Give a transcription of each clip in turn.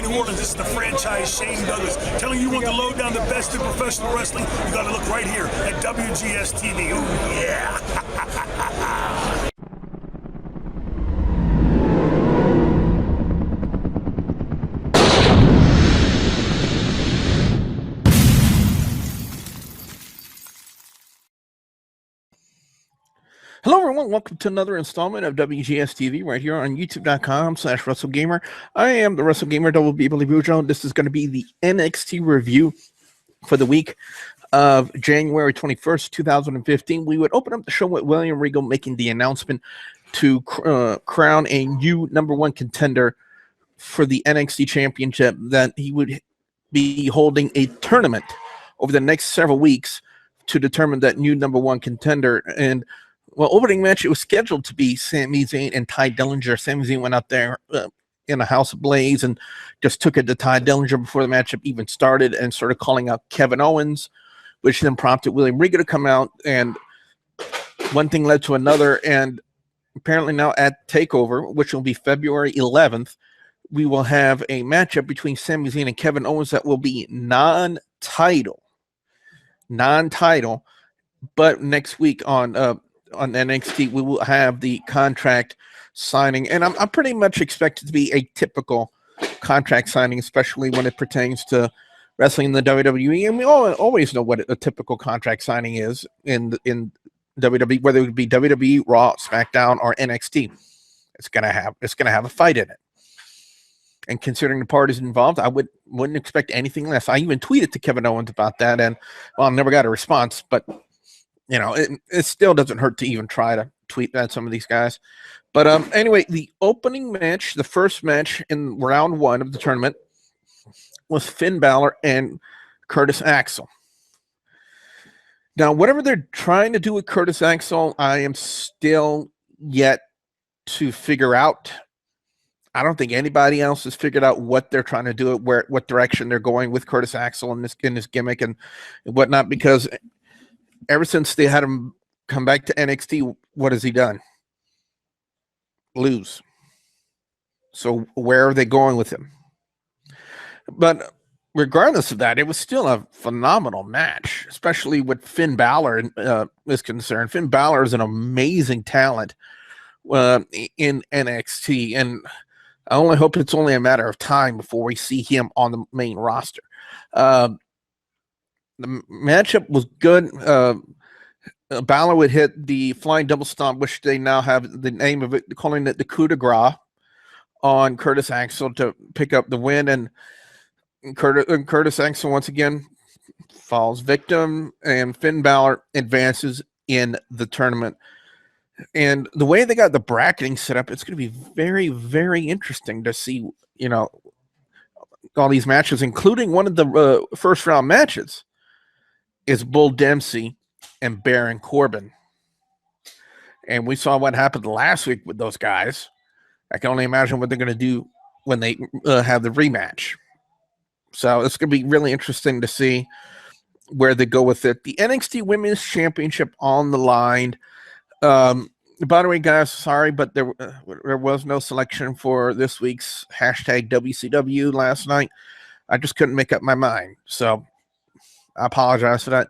New Orleans. This is the franchise Shane Douglas telling you want to load down the best in professional wrestling. You got to look right here at WGS-TV. Ooh, yeah. Hello, everyone. Welcome to another installment of WGS-TV right here on YouTube.com/WrestleGamer. I am the WrestleGamer Double B Billy Bujo. This is going to be the NXT review for the week of January 21st, 2015. We would open up the show with William Regal making the announcement to crown a new #1 contender for the NXT Championship, that he would be holding a tournament over the next several weeks to determine that new #1 contender. And well, opening match, it was scheduled to be Sami Zayn and Tye Dillinger. Sami Zayn went out there in a house ablaze and just took it to Tye Dillinger before the matchup even started and started calling out Kevin Owens, which then prompted William Regal to come out, and one thing led to another. And apparently now at TakeOver, which will be February 11th, we will have a matchup between Sami Zayn and Kevin Owens that will be non-title, but next week on NXT, we will have the contract signing, and I'm pretty much expected to be a typical contract signing, especially when it pertains to wrestling in the WWE. And we always know what a typical contract signing is in WWE, whether it be WWE, Raw, SmackDown, or NXT. It's gonna have a fight in it. And considering the parties involved, I wouldn't expect anything less. I even tweeted to Kevin Owens about that, and well, I never got a response, but you know, it still doesn't hurt to even try to tweet at some of these guys. But anyway, the opening match, the first match in round 1 of the tournament, was Finn Balor and Curtis Axel. Now, whatever they're trying to do with Curtis Axel, I am still yet to figure out. I don't think anybody else has figured out what they're trying to do, what direction they're going with Curtis Axel in this gimmick and whatnot, because ever since they had him come back to NXT, what has he done? Lose. So where are they going with him? But regardless of that, it was still a phenomenal match, especially with Finn Balor is concerned. Finn Balor is an amazing talent in NXT, and I only hope it's only a matter of time before we see him on the main roster. The matchup was good. Balor would hit the flying double stomp, which they now have the name of it, calling it the Coup de Gras, on Curtis Axel to pick up the win. And Curtis Axel once again falls victim, and Finn Balor advances in the tournament. And the way they got the bracketing set up, it's going to be very, very interesting to see, you know, all these matches, including one of the first round matches is Bull Dempsey and Baron Corbin. And we saw what happened last week with those guys. I can only imagine what they're going to do when they have the rematch. So it's going to be really interesting to see where they go with it. The NXT Women's Championship on the line. By the way, guys, sorry, but there was no selection for this week's hashtag WCW last night. I just couldn't make up my mind. So I apologize for that.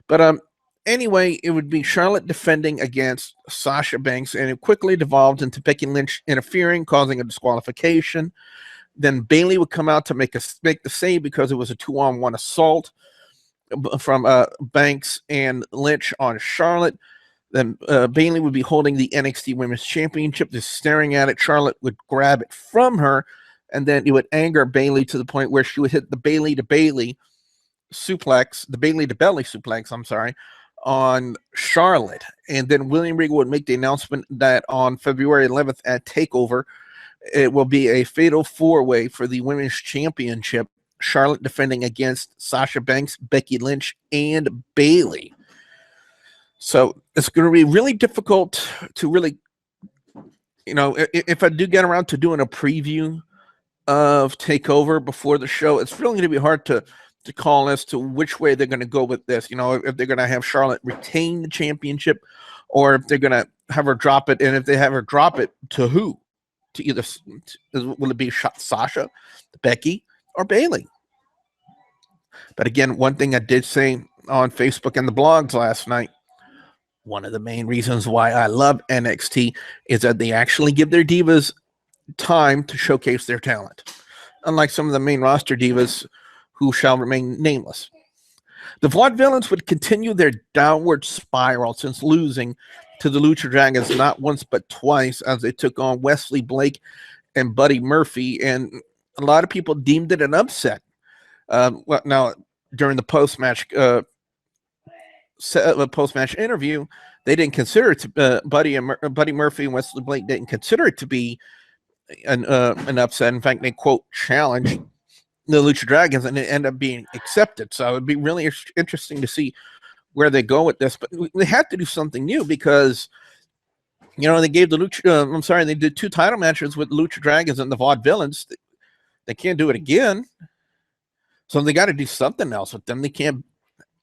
But anyway, it would be Charlotte defending against Sasha Banks, and it quickly devolved into Becky Lynch interfering, causing a disqualification. Then Bayley would come out to make the save because it was a 2-on-1 assault from Banks and Lynch on Charlotte. Then Bayley would be holding the NXT Women's Championship, just staring at it. Charlotte would grab it from her, and then it would anger Bayley to the point where she would hit the Bayley to Bayley suplex, the Bayley to belly suplex, I'm sorry, on Charlotte. And then William Regal would make the announcement that on February 11th at TakeOver, it will be a fatal 4-way for the Women's Championship, Charlotte defending against Sasha Banks, Becky Lynch, and Bayley. So it's going to be really difficult to really, you know, if I do get around to doing a preview of TakeOver before the show, it's really going to be hard to call as to which way they're going to go with this. You know, if they're going to have Charlotte retain the championship, or if they're going to have her drop it, and if they have her drop it, to who? To either, will it be Sasha, Becky, or Bayley. But again, one thing I did say on Facebook and the blogs last night, one of the main reasons why I love NXT is that they actually give their divas time to showcase their talent, unlike some of the main roster divas who shall remain nameless. The Vaudevillians would continue their downward spiral since losing to the Lucha Dragons not once but twice, as they took on Wesley Blake and Buddy Murphy, and a lot of people deemed it an upset. Well, now during the post-match interview, they didn't consider it to, Buddy Murphy and Wesley Blake didn't consider it to be an upset. In fact, they quote challenged the Lucha Dragons, and it ended up being accepted. So it'd be really interesting to see where they go with this. But they had to do something new because, you know, they gave the Lucha. They did 2 title matches with the Lucha Dragons and the Vaudevillains. They can't do it again, so they got to do something else with them. They can't,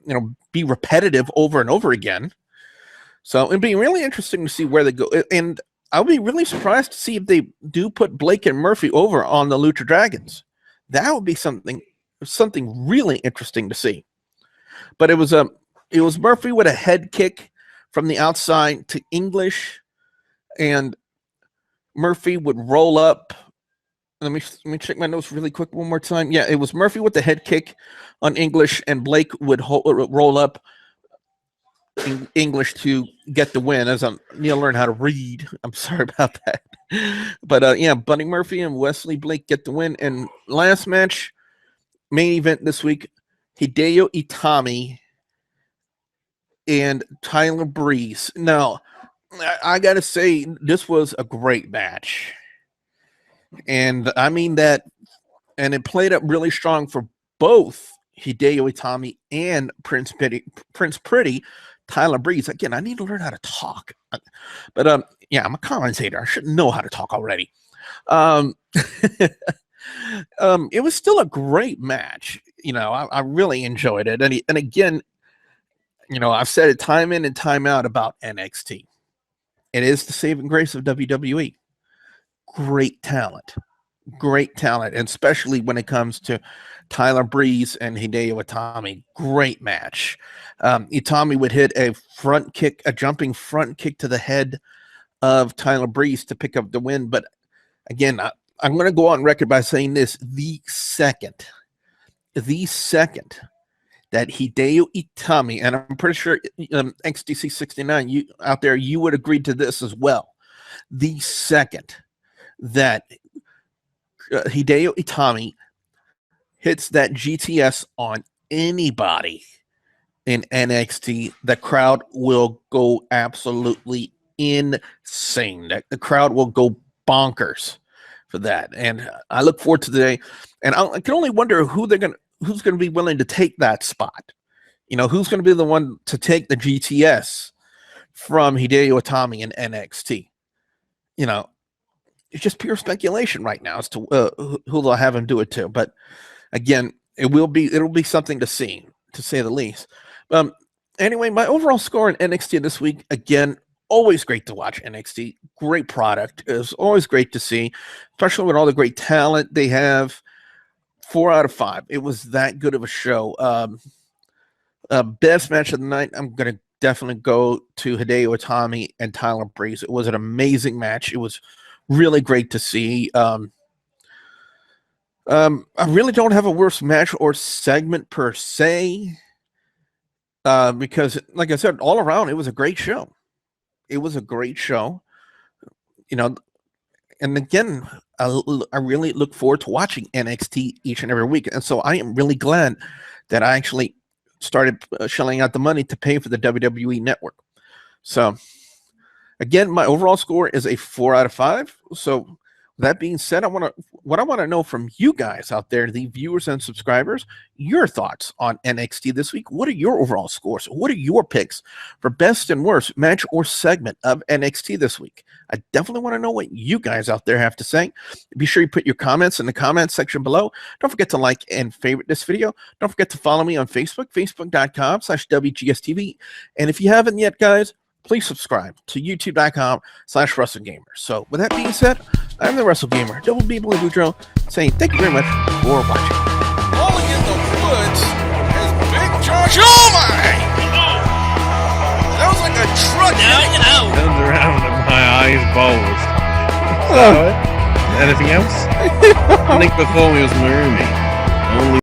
you know, be repetitive over and over again. So it'd be really interesting to see where they go. And I'll be really surprised to see if they do put Blake and Murphy over on the Lucha Dragons. That would be something really interesting to see. But it was Murphy with a head kick from the outside to English, and Murphy would roll up. Let me check my notes really quick one more time. Yeah, it was Murphy with the head kick on English, and Blake would roll up English to get the win. As I need to learn how to read, I'm sorry about that. But yeah, Buddy Murphy and Wesley Blake get the win. And last match, main event this week, Hideo Itami and Tyler Breeze. Now, I got to say, this was a great match. And I mean that, and it played up really strong for both Hideo Itami and Prince Pretty, Tyler Breeze. Again, I need to learn how to talk. But yeah, I'm a commentator. I should know how to talk already. It was still a great match. You know, I really enjoyed it. And again, you know, I've said it time in and time out about NXT. It is the saving grace of WWE. Great talent, and especially when it comes to Tyler Breeze and Hideo Itami. Great match. Itami would hit a jumping front kick to the head of Tyler Breeze to pick up the win. But again, I'm going to go on record by saying this: the second that Hideo Itami, and I'm pretty sure XDC 69, you out there, you would agree to this as well. The second that Hideo Itami hits that GTS on anybody in NXT, the crowd will go absolutely insane. The crowd will go bonkers for that. And I look forward to the day. And I can only wonder who's going to be willing to take that spot. You know, who's going to be the one to take the GTS from Hideo Itami in NXT? You know, it's just pure speculation right now as to who they'll have him do it to. But again, it'll be something to see, to say the least. Anyway, my overall score in NXT this week, again, always great to watch NXT. Great product. It's always great to see, especially with all the great talent they have. 4 out of 5. It was that good of a show. Best match of the night, I'm going to definitely go to Hideo Itami and Tyler Breeze. It was an amazing match. It was really great to see. I really don't have a worse match or segment per se, because, like I said, all around, it was a great show. It was a great show. You know, and again, I really look forward to watching NXT each and every week. And so I am really glad that I actually started shelling out the money to pay for the WWE Network. So, again, my overall score is a 4 out of 5. So, that being said, what I want to know from you guys out there, the viewers and subscribers, your thoughts on NXT this week. What are your overall scores? What are your picks for best and worst match or segment of NXT this week? I definitely want to know what you guys out there have to say. Be sure you put your comments in the comments section below. Don't forget to like and favorite this video. Don't forget to follow me on Facebook, facebook.com/WGS-TV. And if you haven't yet, guys, please subscribe to youtube.com/WrestleGamer. So with that being said, I'm the Wrestle Gamer, Double B Blue Boudreaux, saying thank you very much for watching. Turns around and my eyes bulged. Anything else? I think before me was Marumi. Only